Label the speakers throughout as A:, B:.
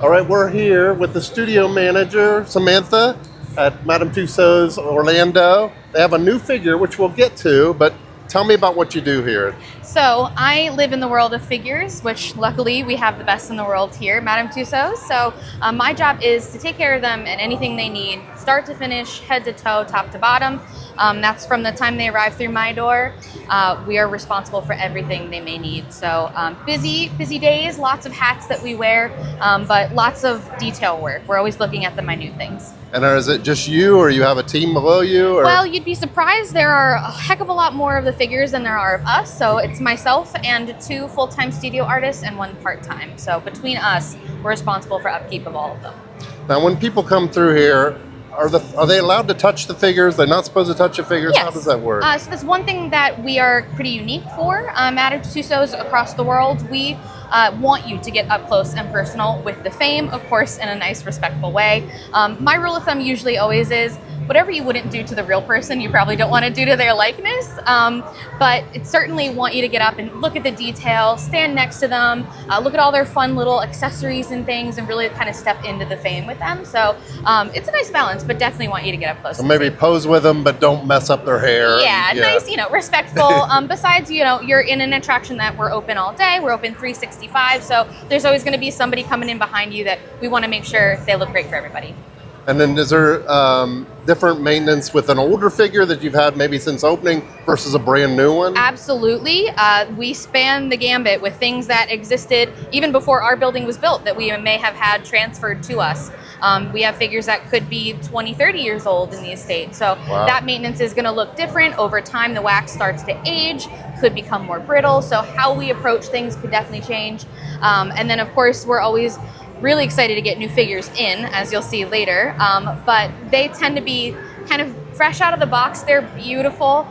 A: All right, we're here with the studio manager, Samantha, at Madame Tussauds Orlando. They have a new figure, which we'll get to, but tell me about what you do here.
B: So I live in the world of figures, which luckily we have the best in the world here, Madame Tussauds. So my job is to take care of them and anything they need, start to finish, head to toe, top to bottom. That's from the time they arrive through my door. We are responsible for everything they may need. So busy days, lots of hats that we wear, but lots of detail work. We're always looking at the minute things.
A: And is it just you, or you have a team below you? Or?
B: Well, you'd be surprised. There are a heck of a lot more of the figures than there are of us. So it's myself and 2 full-time studio artists and 1 part-time. So between us, we're responsible for upkeep of all of them.
A: Now, when people come through here, are they allowed to touch the figures? They're not supposed to touch the figures?
B: Yes.
A: How does that work?
B: So that's one thing that we are pretty unique for. Madame Tussauds across the world, we want you to get up close and personal with the fame, of course, in a nice, respectful way. My rule of thumb usually always is, whatever you wouldn't do to the real person, you probably don't want to do to their likeness. But it certainly want you to get up and look at the detail, stand next to them, look at all their fun little accessories and things, and really kind of step into the fame with them. So it's a nice balance, but definitely want you to get up close.
A: So maybe pose with them, but don't mess up their hair.
B: Yeah, nice, respectful. Besides, you're in an attraction that we're open all day. We're open 365, so there's always going to be somebody coming in behind you that we want to make sure they look great for everybody.
A: And then is there different maintenance with an older figure that you've had maybe since opening versus a brand new one?
B: Absolutely. We span the gambit with things that existed even before our building was built that we may have had transferred to us. We have figures that could be 20, 30 years old in the estate. So that maintenance is going to look different. Over time, the wax starts to age, could become more brittle. So how we approach things could definitely change. And then, of course, we're always really excited to get new figures in, as you'll see later, but they tend to be kind of fresh out of the box. They're beautiful,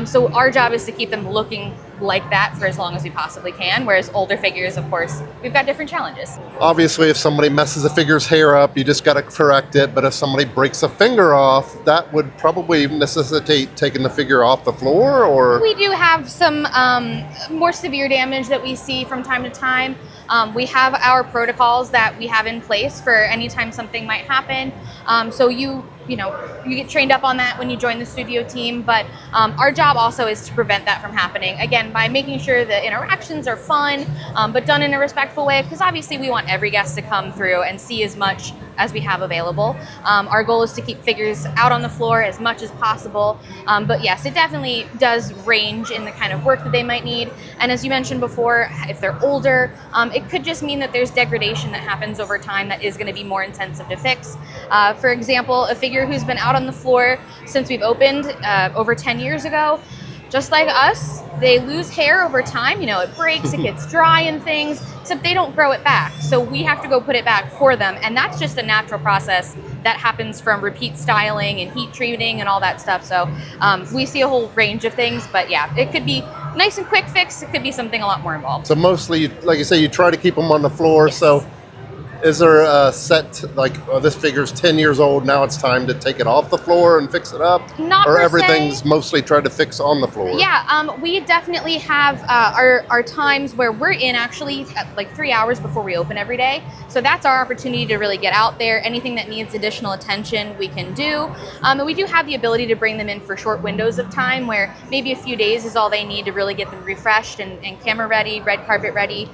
B: so our job is to keep them looking like that for as long as we possibly can, whereas older figures, of course, we've got different challenges.
A: Obviously, if somebody messes a figure's hair up, you just got to correct it, but if somebody breaks a finger off, that would probably necessitate taking the figure off the floor, or? We
B: do have some more severe damage that we see from time to time. We have our protocols that we have in place for any time something might happen. So you get trained up on that when you join the studio team, but our job also is to prevent that from happening. Again, by making sure the interactions are fun, but done in a respectful way, because obviously we want every guest to come through and see as much as we have available. Our goal is to keep figures out on the floor as much as possible, but yes, it definitely does range in the kind of work that they might need. And as you mentioned before, if they're older, it could just mean that there's degradation that happens over time that is going to be more intensive to fix. For example, a figure who's been out on the floor since we've opened over 10 years ago, just like us, they lose hair over time. It breaks, it gets dry and things, except they don't grow it back. So we have to go put it back for them. And that's just a natural process that happens from repeat styling and heat treating and all that stuff. So we see a whole range of things, but yeah, it could be nice and quick fix. It could be something a lot more involved.
A: So mostly, like you say, you try to keep them on the floor. Yes. So is there a set, like, this figure's 10 years old, now it's time to take it off the floor and fix it up?
B: Not
A: or
B: per
A: everything's
B: se.
A: Mostly tried to fix on the floor?
B: Yeah, we definitely have our times where we're in actually like 3 hours before we open every day. So that's our opportunity to really get out there. Anything that needs additional attention, we can do. And we do have the ability to bring them in for short windows of time where maybe a few days is all they need to really get them refreshed and camera ready, red carpet ready.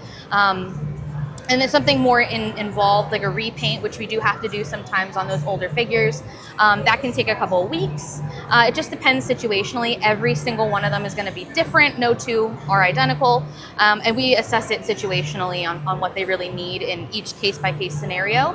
B: And then something more involved, like a repaint, which we do have to do sometimes on those older figures. That can take a couple of weeks. It just depends situationally. Every single one of them is going to be different. No 2 are identical. And we assess it situationally on what they really need in each case-by-case scenario.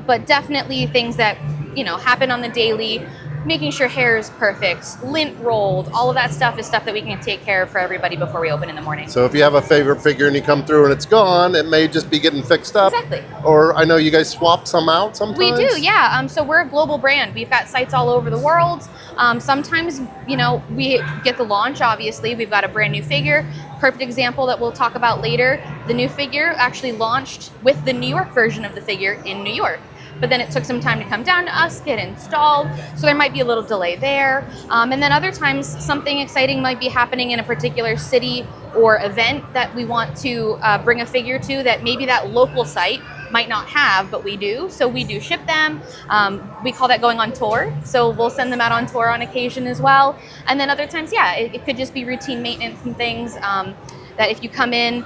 B: But definitely things that happen on the daily, making sure hair is perfect, lint rolled, all of that stuff is stuff that we can take care of for everybody before we open in the morning.
A: So if you have a favorite figure and you come through and it's gone, it may just be getting fixed up.
B: Exactly.
A: Or I know you guys swap some out sometimes.
B: We do, yeah. So we're a global brand. We've got sites all over the world. Sometimes, we get the launch, obviously. We've got a brand new figure. Perfect example that we'll talk about later. The new figure actually launched with the New York version of the figure in New York. But then it took some time to come down to us, get installed, so there might be a little delay there. And then other times, something exciting might be happening in a particular city or event that we want to bring a figure to that maybe that local site might not have, but we do. So we do ship them. We call that going on tour. So we'll send them out on tour on occasion as well. And then other times, yeah, it could just be routine maintenance and things that if you come in,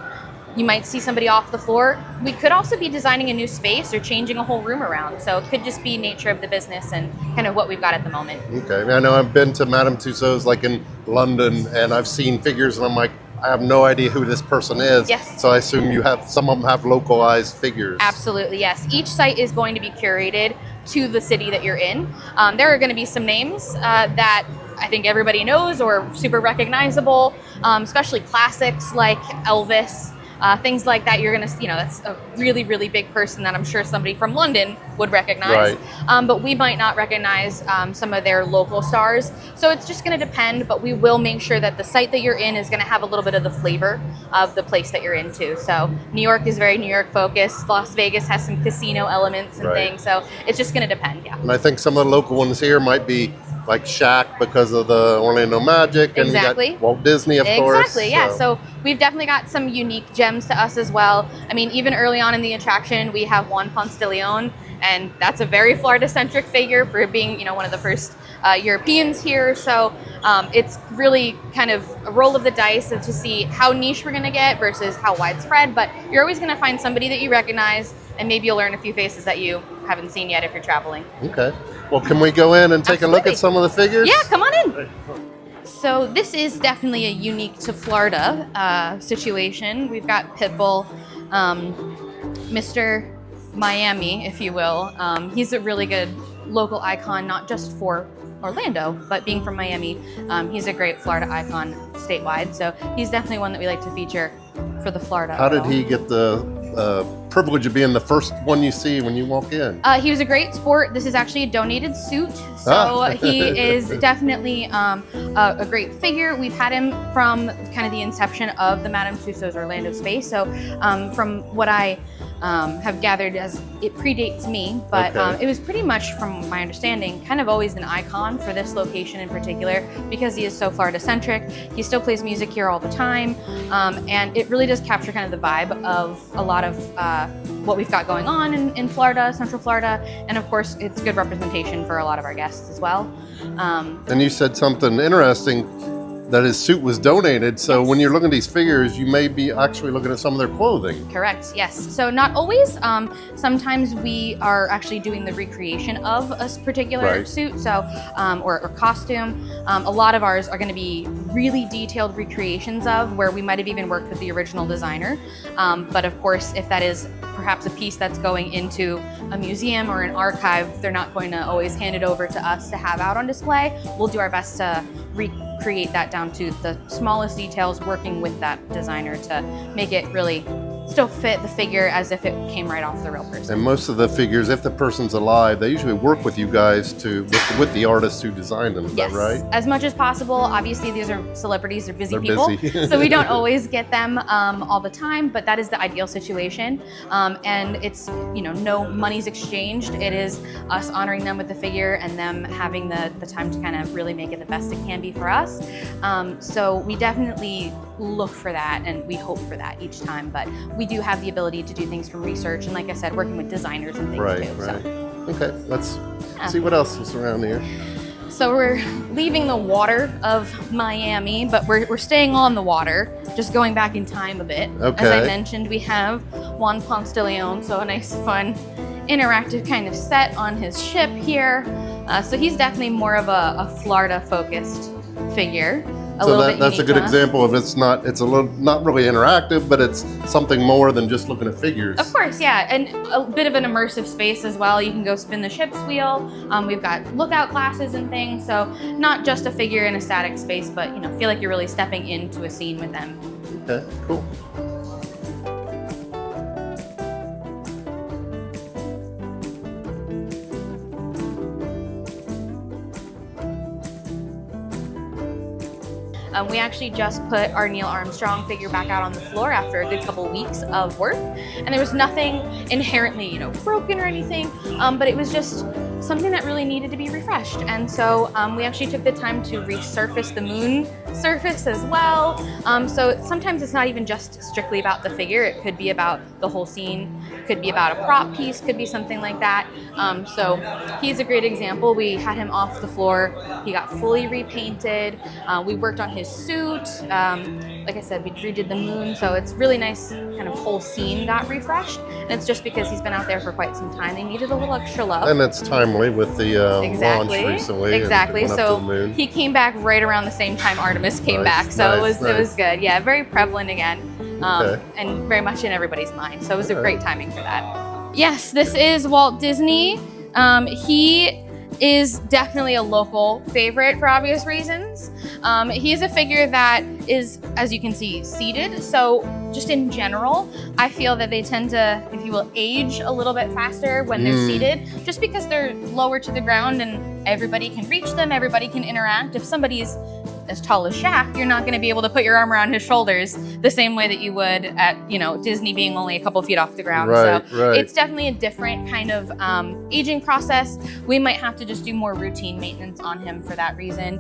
B: you might see somebody off the floor. We could also be designing a new space or changing a whole room around. So it could just be nature of the business and kind of what we've got at the moment.
A: Okay, I know I've been to Madame Tussauds like in London, and I've seen figures and I'm like, I have no idea who this person is.
B: Yes.
A: So I assume some of them have localized figures.
B: Absolutely, yes. Each site is going to be curated to the city that you're in. There are going to be some names that I think everybody knows or super recognizable, especially classics like Elvis. Things like that, you're gonna, that's a really, really big person that I'm sure somebody from London would recognize.
A: Right.
B: But we might not recognize some of their local stars. So it's just gonna depend, but we will make sure that the site that you're in is gonna have a little bit of the flavor of the place that you're into. So New York is very New York focused. Las Vegas has some casino elements and
A: Right.
B: things. So it's just gonna depend, yeah.
A: And I think some of the local ones here might be like Shaq because of the Orlando Magic, and
B: Exactly.
A: you got Walt Disney, of course.
B: Exactly, yeah. So we've definitely got some unique gems to us as well. I mean, even early on in the attraction, we have Juan Ponce de Leon, and that's a very Florida-centric figure for being, one of the first Europeans here. So it's really kind of a roll of the dice to see how niche we're going to get versus how widespread. But you're always going to find somebody that you recognize, and maybe you'll learn a few faces that you haven't seen yet if you're traveling.
A: Okay. Well, can we go in and take a look at some of the figures?
B: Yeah, come on in. So this is definitely a unique to Florida situation. We've got Pitbull, Mr. Miami, if you will. He's a really good local icon, not just for Orlando, but being from Miami, he's a great Florida icon statewide. So he's definitely one that we like to feature for the Florida.
A: How did he get the privilege of being the first one you see when you walk in?
B: He was a great sport. This is actually a donated suit, so he is definitely a great figure. We've had him from kind of the inception of the Madame Tussauds Orlando space. So from what I have gathered, as it predates me, but
A: Okay.
B: it was pretty much, from my understanding, kind of always an icon for this location in particular because he is so Florida-centric. He still plays music here all the time, and it really does capture kind of the vibe of a lot of what we've got going on in Florida, Central Florida, and of course, it's good representation for a lot of our guests as well.
A: And you said something interesting, that his suit was donated. So
B: Yes.
A: when you're looking at these figures, you may be actually looking at some of their clothing.
B: Correct, yes. So not always. Sometimes we are actually doing the recreation of a particular
A: Right.
B: suit, so or costume. A lot of ours are going to be really detailed recreations of where we might have even worked with the original designer. But of course, if that is perhaps a piece that's going into a museum or an archive, they're not going to always hand it over to us to have out on display. We'll do our best to recreate that down to the smallest details, working with that designer to make it really still fit the figure as if it came right off the real person.
A: And most of the figures, if the person's alive, they usually work with you guys with the artists who designed them. Is
B: Yes,
A: that right?
B: as much as possible. Obviously, these are celebrities, they're busy
A: They're
B: people,
A: busy.
B: so we don't always get them all the time, but that is the ideal situation. And it's, no money's exchanged. It is us honoring them with the figure and them having the time to kind of really make it the best it can be for us. So we definitely look for that and we hope for that each time, but we do have the ability to do things from research and, like I said, working with designers and things
A: Right,
B: too.
A: right.
B: So.
A: Okay, let's see what else is around here.
B: So we're leaving the water of Miami, but we're staying on the water, just going back in time a bit.
A: Okay.
B: As I mentioned, we have Juan Ponce de Leon, so a nice, fun, interactive kind of set on his ship here. So he's definitely more of a Florida-focused figure.
A: So that's a good example of it's not really interactive, but it's something more than just looking at figures.
B: Of course, yeah, and a bit of an immersive space as well. You can go spin the ship's wheel. We've got lookout glasses and things, so not just a figure in a static space, but feel like you're really stepping into a scene with them.
A: Okay, cool.
B: We actually just put our Neil Armstrong figure back out on the floor after a good couple weeks of work, and there was nothing inherently, broken or anything, but it was just something that really needed to be refreshed. And so we actually took the time to resurface the moon surface as well. So sometimes it's not even just strictly about the figure. It could be about the whole scene, could be about a prop piece, could be something like that. So he's a great example. We had him off the floor. He got fully repainted. We worked on his suit. Like I said, we redid the moon. So it's really nice, kind of whole scene got refreshed. And it's just because he's been out there for quite some time. They needed a little extra love.
A: And it's timely with the launch recently.
B: Exactly. So he came back right around the same time Artemis came back. So it was good. Yeah, very prevalent again. And very much in everybody's mind. So it was a great timing for that. Yes, this is Walt Disney. He is definitely a local favorite for obvious reasons. He's a figure that is, as you can see, seated. So just in general, I feel that they tend to, if you will, age a little bit faster when they're seated, just because they're lower to the ground and everybody can reach them, everybody can interact. If somebody's as tall as Shaq, you're not going to be able to put your arm around his shoulders the same way that you would at, Disney being only a couple feet off the ground.
A: Right.
B: It's definitely a different kind of aging process. We might have to just do more routine maintenance on him for that reason.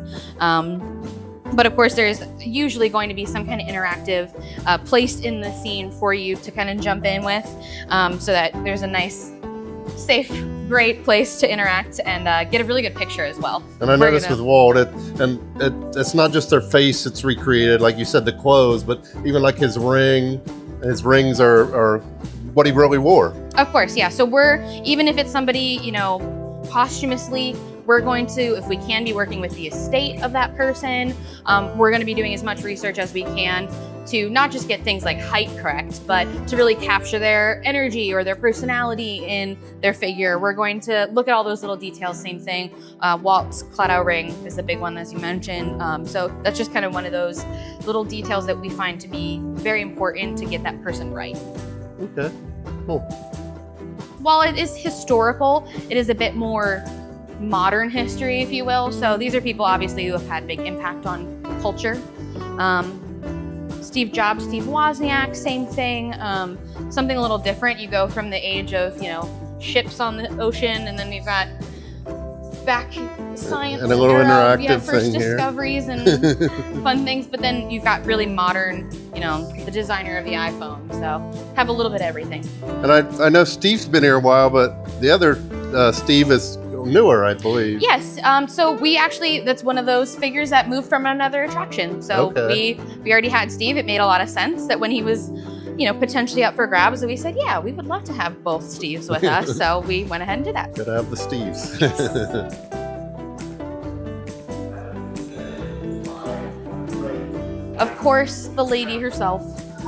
B: But of course, there's usually going to be some kind of interactive placed in the scene for you to kind of jump in with, so that there's a nice, safe, great place to interact and get a really good picture as well.
A: And I noticed with Walt, it's not just their face it's recreated, like you said, the clothes, but even like his rings are what he really wore.
B: Of course, yeah. So even if it's somebody, posthumously, we're going to, if we can, be working with the estate of that person. We're going to be doing as much research as we can to not just get things like height correct, but to really capture their energy or their personality in their figure. We're going to look at all those little details, same thing. Walt's Cladow ring is the big one, as you mentioned. So that's just kind of one of those little details that we find to be very important to get that person right.
A: Okay, cool.
B: While it is historical, it is a bit more modern history, if you will. So these are people obviously who have had big impact on culture. Steve Jobs, Steve Wozniak, same thing. Something a little different. You go from the age of, ships on the ocean, and then we've got back science
A: and a little interactive
B: first
A: thing
B: discoveries and fun things. But then you've got really modern, the designer of the iPhone. So have a little bit of everything. And
A: I know Steve's been here a while, but the other Steve is newer, I believe.
B: Yes. So we actually, that's one of those figures that moved from another attraction. So we already had Steve. It made a lot of sense that when he was, potentially up for grabs, we said, yeah, we would love to have both Steves with us. So we went ahead and did that.
A: Gotta have the Steves.
B: Of course, the lady herself.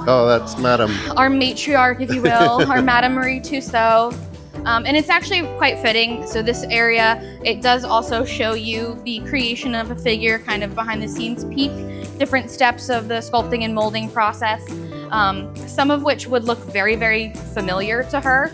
A: Oh, that's Madame.
B: Our matriarch, if you will, our Madame Marie Tussauds. And it's actually quite fitting. So this area, it does also show you the creation of a figure, kind of behind the scenes peek, different steps of the sculpting and molding process, some of which would look very, very familiar to her.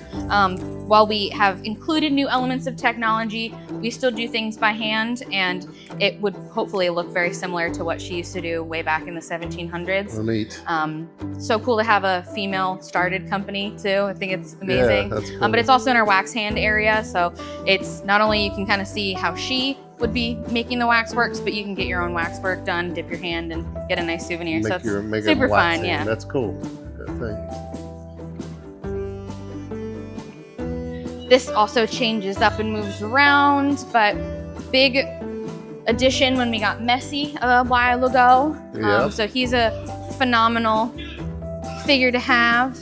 B: While we have included new elements of technology, we still do things by hand, and it would hopefully look very similar to what she used to do way back in the 1700s.
A: Oh, neat.
B: So cool to have a female-started company too. I think it's amazing.
A: Yeah, that's cool.
B: But it's also in our wax hand area, so it's not only you can kind of see how she would be making the waxworks, but you can get your own waxwork done, dip your hand, and get a nice souvenir. So it's super fun. Yeah,
A: that's cool. Good thing.
B: This also changes up and moves around, but big addition when we got Messi a while ago.
A: Yep.
B: So he's a phenomenal figure to have.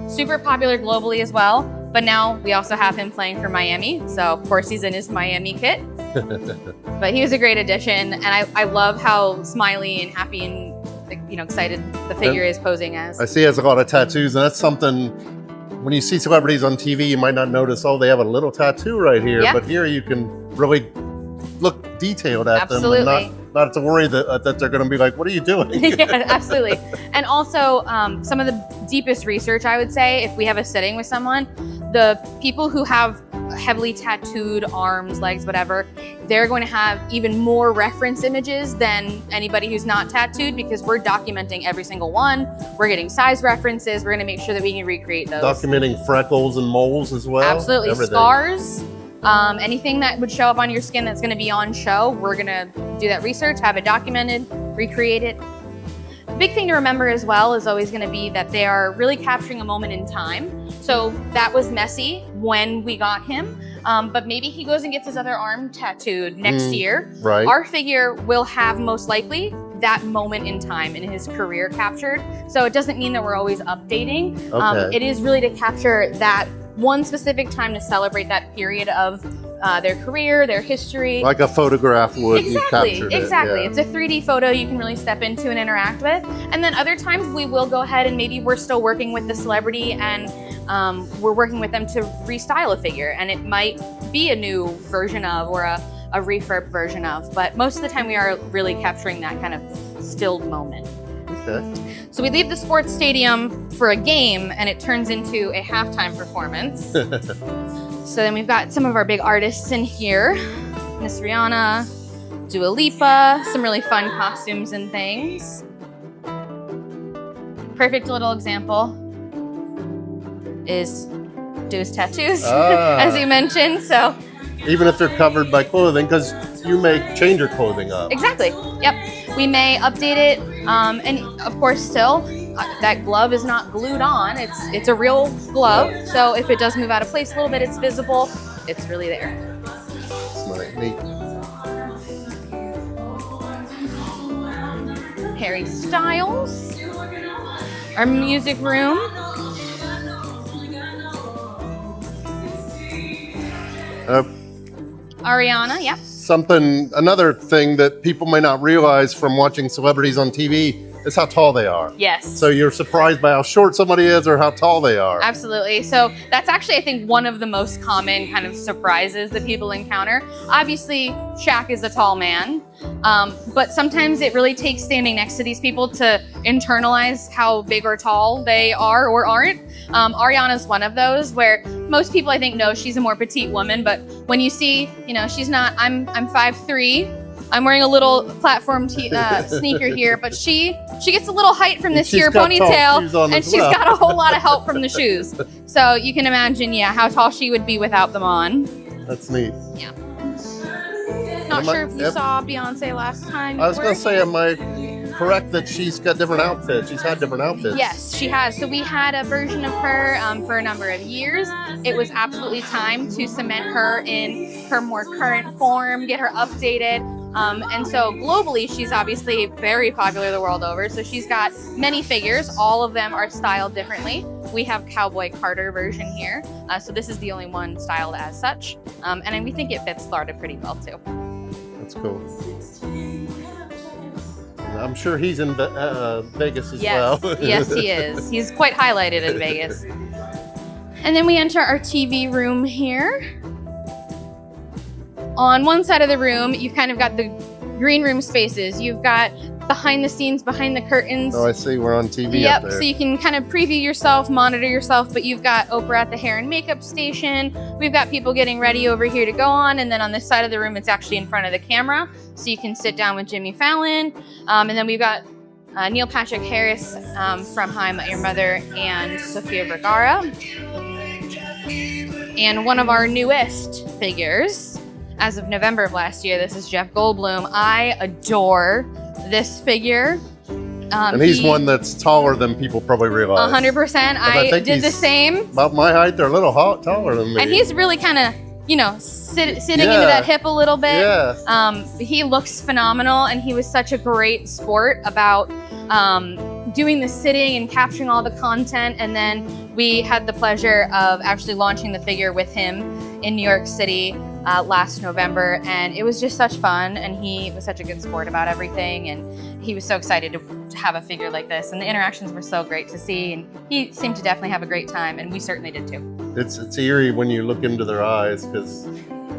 B: Super popular globally as well, but now we also have him playing for Miami. So of course he's in his Miami kit. But he was a great addition, and I love how smiley and happy and excited the figure is posing as.
A: I see he has a lot of tattoos, and that's something. When you see celebrities on TV, you might not notice, they have a little tattoo right here. Yep. But here you can really look detailed at them and not to worry that they're going to be like, what are you doing?
B: Yeah, absolutely. And also some of the deepest research, I would say, if we have a sitting with someone, the people who have heavily tattooed arms, legs, whatever, they're going to have even more reference images than anybody who's not tattooed, because we're documenting every single one. We're getting size references. We're going to make sure that we can recreate those.
A: Documenting freckles and moles as well?
B: Absolutely.
A: Everything.
B: Scars, anything that would show up on your skin that's going to be on show, we're going to do that research, have it documented, recreate it. The big thing to remember as well is always going to be that they are really capturing a moment in time. So that was Messi when we got him, but maybe he goes and gets his other arm tattooed next year.
A: Right.
B: Our figure will have most likely that moment in time in his career captured. So it doesn't mean that we're always updating.
A: Okay.
B: It is really to capture that one specific time to celebrate that period of their career, their history.
A: Like a photograph would.
B: Exactly,
A: You captured
B: exactly.
A: it. Yeah.
B: It's a 3D photo you can really step into and interact with. And then other times we will go ahead and maybe we're still working with the celebrity and we're working with them to restyle a figure. And it might be a new version of or a refurb version of. But most of the time we are really capturing that kind of stilled moment.
A: Okay.
B: So we leave the sports stadium for a game and it turns into a halftime performance. So then we've got some of our big artists in here. Miss Rihanna, Dua Lipa, some really fun costumes and things. Perfect little example is Dua's tattoos, as you mentioned. So
A: even if they're covered by clothing, because you may change your clothing up.
B: exactly, yep. We may update it, and of course still, that glove is not glued on. It's a real glove, so if it does move out of place a little bit, it's visible. It's really there.
A: That's neat.
B: Harry Styles, our music room. Ariana, yep.
A: Another thing that people may not realize from watching celebrities on TV is how tall they are.
B: Yes.
A: So you're surprised by how short somebody is or how tall they are.
B: Absolutely. So that's actually, I think, one of the most common kind of surprises that people encounter. Obviously, Shaq is a tall man, but sometimes it really takes standing next to these people to internalize how big or tall they are or aren't. Ariana's one of those where most people, I think, know she's a more petite woman, but when you see, she's not, I'm 5'3", I'm wearing a little platform sneaker here, but she gets a little height from this here ponytail, and she's got a whole lot of help from the shoes. So you can imagine, how tall she would be without them on.
A: That's neat.
B: Yeah. Not sure if you saw Beyonce last time.
A: I was going to say, am I correct that she's got different outfits? She's had different outfits.
B: Yes, she has. So we had a version of her for a number of years. It was absolutely time to cement her in her more current form, get her updated. And so globally, she's obviously very popular the world over. So she's got many figures. All of them are styled differently. We have Cowboy Carter version here. So this is the only one styled as such. And we think it fits Florida pretty well too.
A: That's cool. I'm sure he's in Vegas as well.
B: Yes, he is. He's quite highlighted in Vegas. And then we enter our TV room here. On one side of the room, you've kind of got the green room spaces. You've got behind the scenes, behind the curtains.
A: Oh, I see. We're on TV
B: Yep,
A: up there.
B: so you can kind of preview yourself, monitor yourself, but you've got Oprah at the hair and makeup station. We've got people getting ready over here to go on, and then on this side of the room, it's actually in front of the camera, so you can sit down with Jimmy Fallon. And then we've got Neil Patrick Harris from How I Met Your Mother and Sofia Vergara. And one of our newest figures, as of November of last year, this is Jeff Goldblum. I adore this figure.
A: And he's one that's taller than people probably realize.
B: 100%. I did the same.
A: About my height, they're a little taller than me.
B: And he's really kind of, sitting into that hip a little bit.
A: Yeah.
B: He looks phenomenal, and he was such a great sport about doing the sitting and capturing all the content. And then we had the pleasure of actually launching the figure with him in New York City last November, and it was just such fun, and he was such a good sport about everything, and he was so excited to have a figure like this, and the interactions were so great to see, and he seemed to definitely have a great time, and we certainly did too.
A: It's eerie when you look into their eyes, because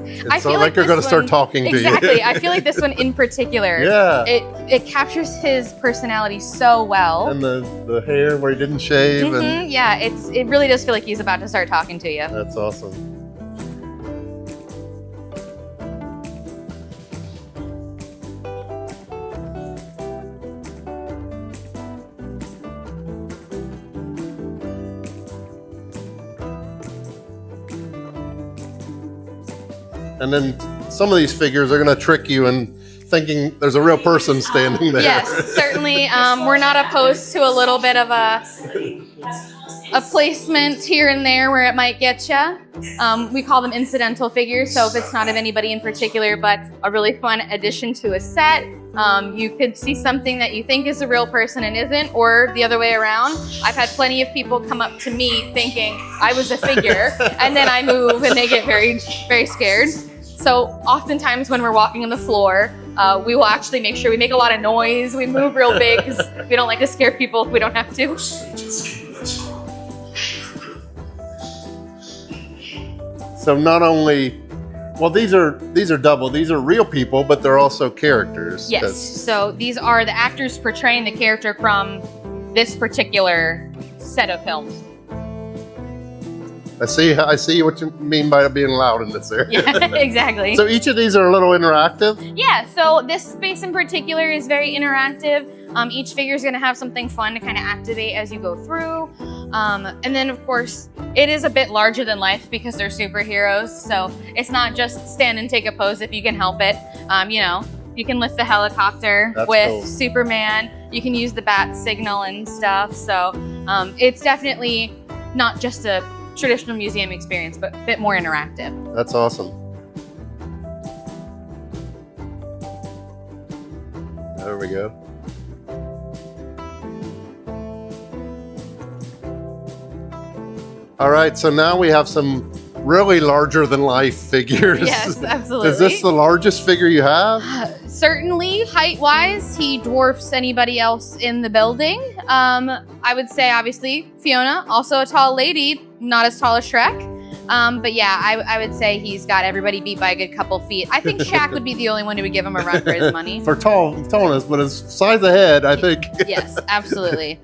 A: It's like you're going to start talking to you.
B: Exactly. I feel like this one in particular, it captures his personality so well.
A: And the hair where he didn't shave. And
B: yeah, it really does feel like he's about to start talking to you.
A: That's awesome. And then some of these figures are going to trick you in thinking there's a real person standing there.
B: Yes, certainly. We're not opposed to a little bit of a placement here and there where it might get you. We call them incidental figures, so if it's not of anybody in particular, but a really fun addition to a set, you could see something that you think is a real person and isn't, or the other way around. I've had plenty of people come up to me thinking I was a figure, and then I move and they get very, very scared. So oftentimes when we're walking on the floor, we will actually make sure we make a lot of noise. We move real big because we don't like to scare people if we don't have to.
A: So not only, well, these are double. These are real people, but they're also characters.
B: Yes. So these are the actors portraying the character from this particular set of films.
A: I see what you mean by being loud in this area.
B: Yeah, exactly.
A: So each of these are a little interactive?
B: Yeah, so this space in particular is very interactive. Each figure is going to have something fun to kind of activate as you go through. And then, of course, it is a bit larger than life because they're superheroes. So it's not just stand and take a pose if you can help it. You know, you can lift the helicopter with Superman. You can use the bat signal and stuff. So it's definitely not just a traditional museum experience, but a bit more interactive.
A: That's awesome. There we go. All right, so now we have some really larger than life figures.
B: Yes, absolutely.
A: Is this the largest figure you have?
B: Certainly, height-wise, he dwarfs anybody else in the building. I would say, obviously, Fiona, also a tall lady, not as tall as Shrek. But yeah, I would say he's got everybody beat by a good couple feet. I think Shaq would be the only one who would give him a run for his money.
A: For tallness, but his size of head, I think.
B: Yes, absolutely.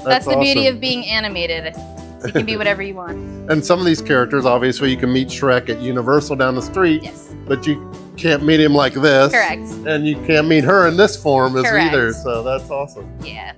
B: That's the beauty of being animated. So you can be whatever you want.
A: And some of these characters, obviously, you can meet Shrek at Universal down the street.
B: Yes.
A: But you can't meet him like this.
B: Correct.
A: And you can't meet her in this form either. So that's awesome.
B: Yeah.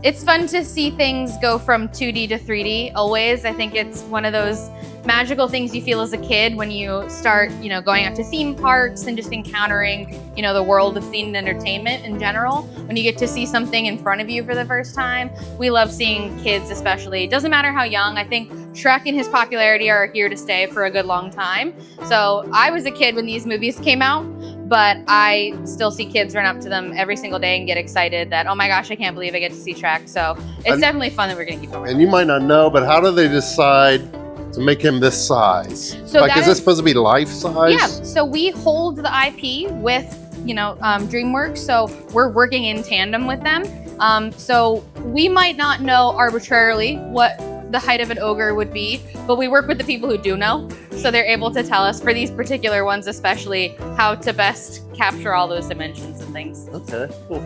B: It's fun to see things go from 2D to 3D always. I think it's one of those magical things you feel as a kid when you start, you know, going out to theme parks and just encountering, you know, the world of themed entertainment in general. When you get to see something in front of you for the first time, we love seeing kids especially. It doesn't matter how young. I think Shrek and his popularity are here to stay for a good long time. So I was a kid when these movies came out, but I still see kids run up to them every single day and get excited that, oh my gosh, I can't believe I get to see Shrek. So it's definitely fun that we're gonna keep going.
A: And you might not know, but how do they decide to make him this size? So like, is this supposed to be life size?
B: Yeah, so we hold the IP with, you know, DreamWorks, so we're working in tandem with them. So we might not know arbitrarily what the height of an ogre would be, but we work with the people who do know. So they're able to tell us, for these particular ones especially, how to best capture all those dimensions and things.
A: Okay, cool.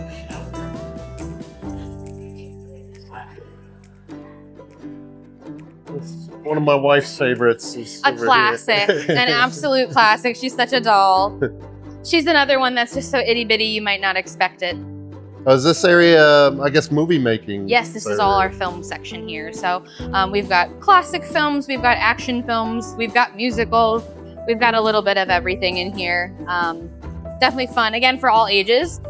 A: One of my wife's favorites.
B: A classic, an absolute classic. She's such a doll. She's another one that's just so itty bitty you might not expect it.
A: Is this area, I guess, movie making?
B: Yes, this is all our film section here. So we've got classic films, we've got action films, we've got musicals, we've got a little bit of everything in here. Definitely fun, again, for all ages.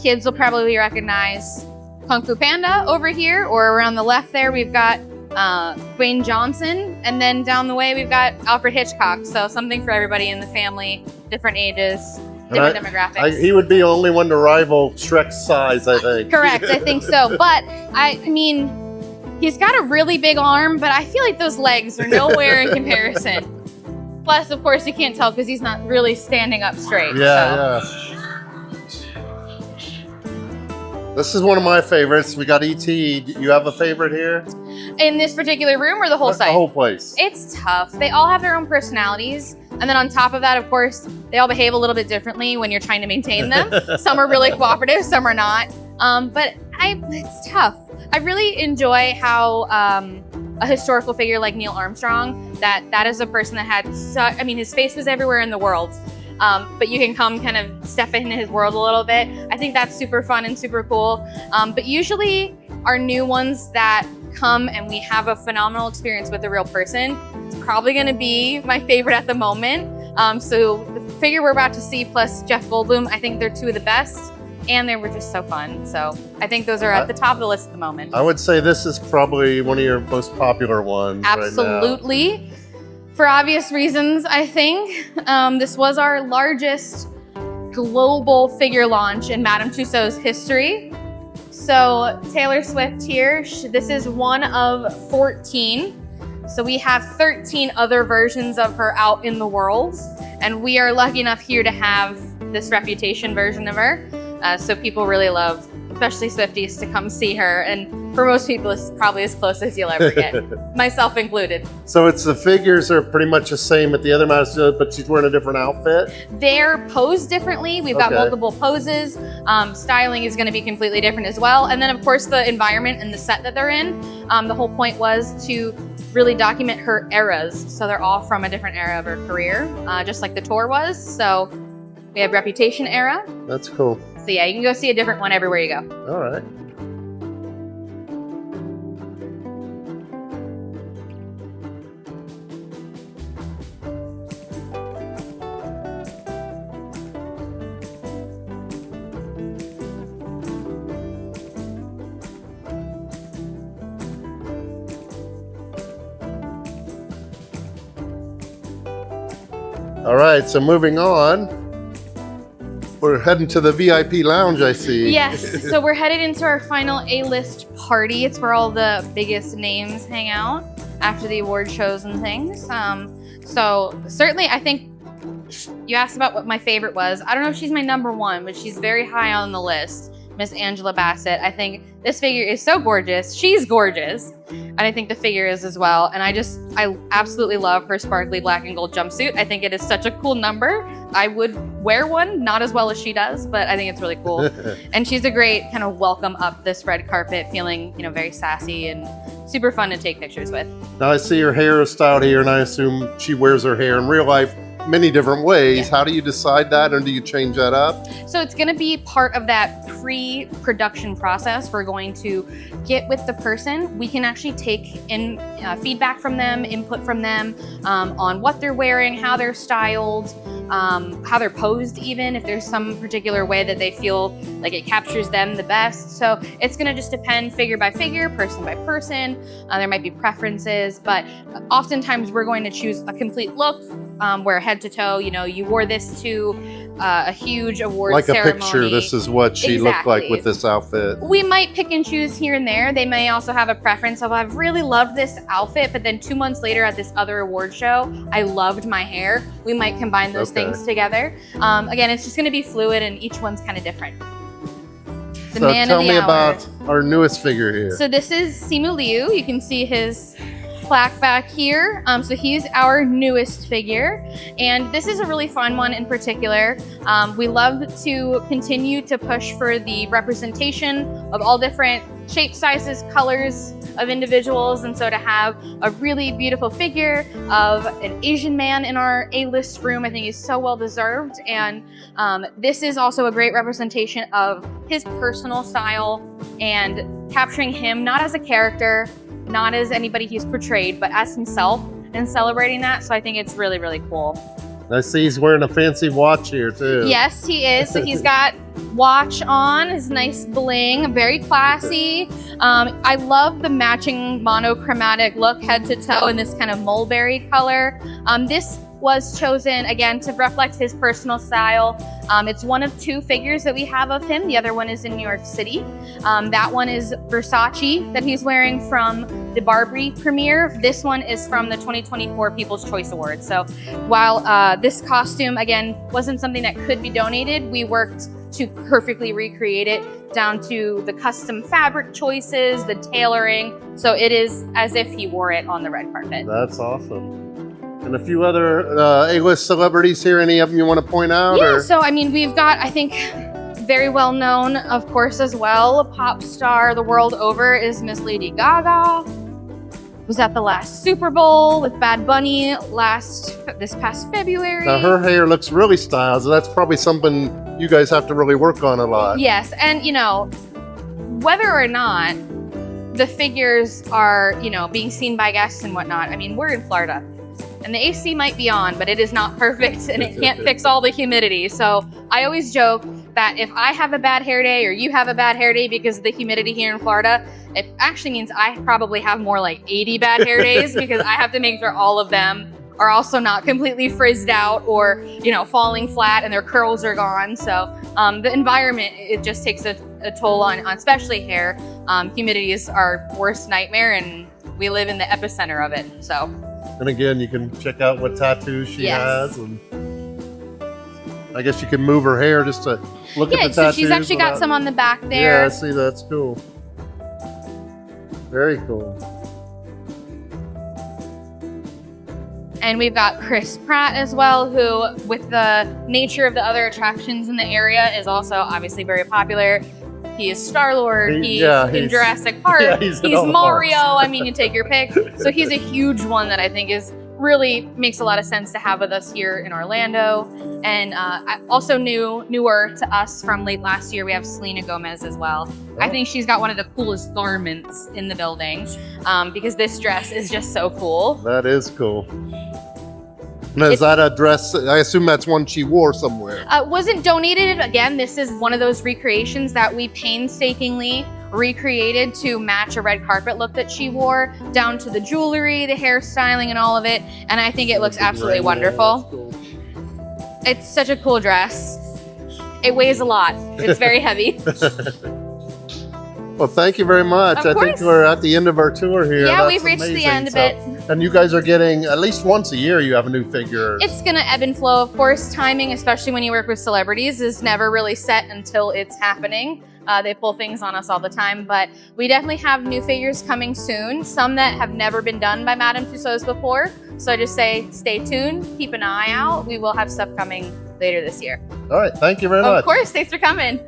B: Kids will probably recognize Kung Fu Panda over here, or around the left there, we've got Dwayne Johnson, and then down the way we've got Alfred Hitchcock. So something for everybody in the family, different ages, different demographics.
A: He would be the only one to rival Shrek's size, I think.
B: Correct, I think so. But I mean, he's got a really big arm, but I feel like those legs are nowhere in comparison. Plus, of course, you can't tell because he's not really standing up straight.
A: Yeah, yeah. This is one of my favorites. We got E.T. You have a favorite here?
B: In this particular room or the whole site?
A: The whole place.
B: It's tough. They all have their own personalities. And then on top of that, of course, they all behave a little bit differently when you're trying to maintain them. Some are really cooperative, some are not. But it's tough. I really enjoy how a historical figure like Neil Armstrong, that is a person that had I mean, his face was everywhere in the world. But you can come kind of step into his world a little bit. I think that's super fun and super cool. But usually our new ones that come and we have a phenomenal experience with a real person, it's probably gonna be my favorite at the moment. So the figure we're about to see plus Jeff Goldblum, I think they're two of the best, and they were just so fun. So I think those are at the top of the list at the moment.
A: I would say this is probably one of your most popular ones.
B: Absolutely.
A: Right now.
B: For obvious reasons, I think. This was our largest global figure launch in Madame Tussauds history. So Taylor Swift here, this is one of 14. So we have 13 other versions of her out in the world. And we are lucky enough here to have this Reputation version of her. So people really love, especially Swifties, to come see her. And for most people, it's probably as close as you'll ever get, myself included.
A: So it's the figures are pretty much the same at the other Madame Tussauds, but she's wearing a different outfit?
B: They're posed differently. We've got multiple poses. Styling is going to be completely different as well. And then, of course, the environment and the set that they're in. The whole point was to really document her eras. So they're all from a different era of her career, just like the tour was. So we have Reputation era.
A: That's cool.
B: So yeah, you can go see a different one everywhere you go.
A: All right. All right, so moving on, we're heading to the VIP lounge, I see.
B: Yes, so we're headed into our final A-list party. It's where all the biggest names hang out after the award shows and things. So certainly, I think you asked about what my favorite was. I don't know if she's my number one, but she's very high on the list. Miss Angela Bassett. I think this figure is so gorgeous. She's gorgeous. And I think the figure is as well. And I absolutely love her sparkly black and gold jumpsuit. I think it is such a cool number. I would wear one, not as well as she does, but I think it's really cool. And she's a great kind of welcome up this red carpet, feeling, you know, very sassy and super fun to take pictures with. Now
A: I see her hair is styled here, and I assume she wears her hair in real life many different ways. Yeah. How do you decide that, or do you change that up?
B: So it's going to be part of that pre-production process. We're going to get with the person. We can actually take in feedback from them, input from them on what they're wearing, how they're styled, how they're posed, even if there's some particular way that they feel like it captures them the best. So it's going to just depend figure by figure, person by person. There might be preferences, but oftentimes we're going to choose a complete look where head to toe, you know, you wore this to a huge award ceremony.
A: Like a picture, this is what she looked like with this outfit.
B: We might pick and choose here and there. They may also have a preference of, I've really loved this outfit, but then 2 months later at this other award show, I loved my hair. We might combine those things together. Again, it's just gonna be fluid and each one's kind of different.
A: So tell me about our newest figure here.
B: So this is Simu Liu. You can see his plaque back here. So he's our newest figure, and this is a really fun one in particular. We love to continue to push for the representation of all different shapes, sizes, colors of individuals, and so to have a really beautiful figure of an Asian man in our A-list room, I think is so well deserved. And this is also a great representation of his personal style and capturing him not as a character, not as anybody he's portrayed, but as himself, and celebrating that. So I think it's really, really cool.
A: I see he's wearing a fancy watch here too.
B: Yes, he is. So he's got watch on, his nice bling, very classy. I love the matching monochromatic look head to toe in this kind of mulberry color. This was chosen again to reflect his personal style. It's one of 2 figures that we have of him. The other one is in New York City. That one is Versace that he's wearing from the Barbie premiere. This one is from the 2024 People's Choice Awards. So while this costume, again, wasn't something that could be donated, we worked to perfectly recreate it down to the custom fabric choices, the tailoring. So it is as if he wore it on the red carpet.
A: That's awesome. And a few other A-list celebrities here. Any of them you want to point out?
B: Yeah,
A: or?
B: so I mean, we've got, I think, very well known, of course, as well. Pop star the world over is Miss Lady Gaga. Was at the last Super Bowl with Bad Bunny this past February.
A: Now her hair looks really styled, so that's probably something you guys have to really work on a lot.
B: Yes, and you know, whether or not the figures are, you know, being seen by guests and whatnot, I mean, we're in Florida. And the AC might be on, but it is not perfect and it can't fix all the humidity. So I always joke that if I have a bad hair day or you have a bad hair day because of the humidity here in Florida, it actually means I probably have more like 80 bad hair days because I have to make sure all of them are also not completely frizzed out or, you know, falling flat and their curls are gone. So the environment, it just takes a toll on especially hair. Humidity is our worst nightmare and we live in the epicenter of it, so.
A: And again, you can check out what tattoos she has. And I guess you can move her hair just to look at the tattoos.
B: Yeah, so she's actually got some on the back there.
A: Yeah, see, that's cool. Very cool.
B: And we've got Chris Pratt as well, who, with the nature of the other attractions in the area, is also obviously very popular. He is Star-Lord, he's in Jurassic Park, he's Mario, I mean, you take your pick. So he's a huge one that I think is really makes a lot of sense to have with us here in Orlando. And also newer to us from late last year, we have Selena Gomez as well. I think she's got one of the coolest garments in the building because this dress is just so cool.
A: That is cool. Now, is that a dress? I assume that's one she wore somewhere.
B: Wasn't donated. Again, this is one of those recreations that we painstakingly recreated to match a red carpet look that she wore, down to the jewelry, the hairstyling, and all of it. And I think it looks absolutely wonderful.
A: Cool.
B: It's such a cool dress. It weighs a lot. It's very heavy.
A: Well, thank you very much. I think we're at the end of our tour here.
B: Yeah,
A: That's
B: we've reached
A: amazing.
B: the end of it.
A: And you guys are getting, at least once a year, you have a new figure.
B: It's going to ebb and flow, of course. Timing, especially when you work with celebrities, is never really set until it's happening. They pull things on us all the time, but we definitely have new figures coming soon, some that have never been done by Madame Tussauds before. So I just say stay tuned, keep an eye out. We will have stuff coming later this year.
A: All right, thank you very much.
B: Of course, thanks for coming.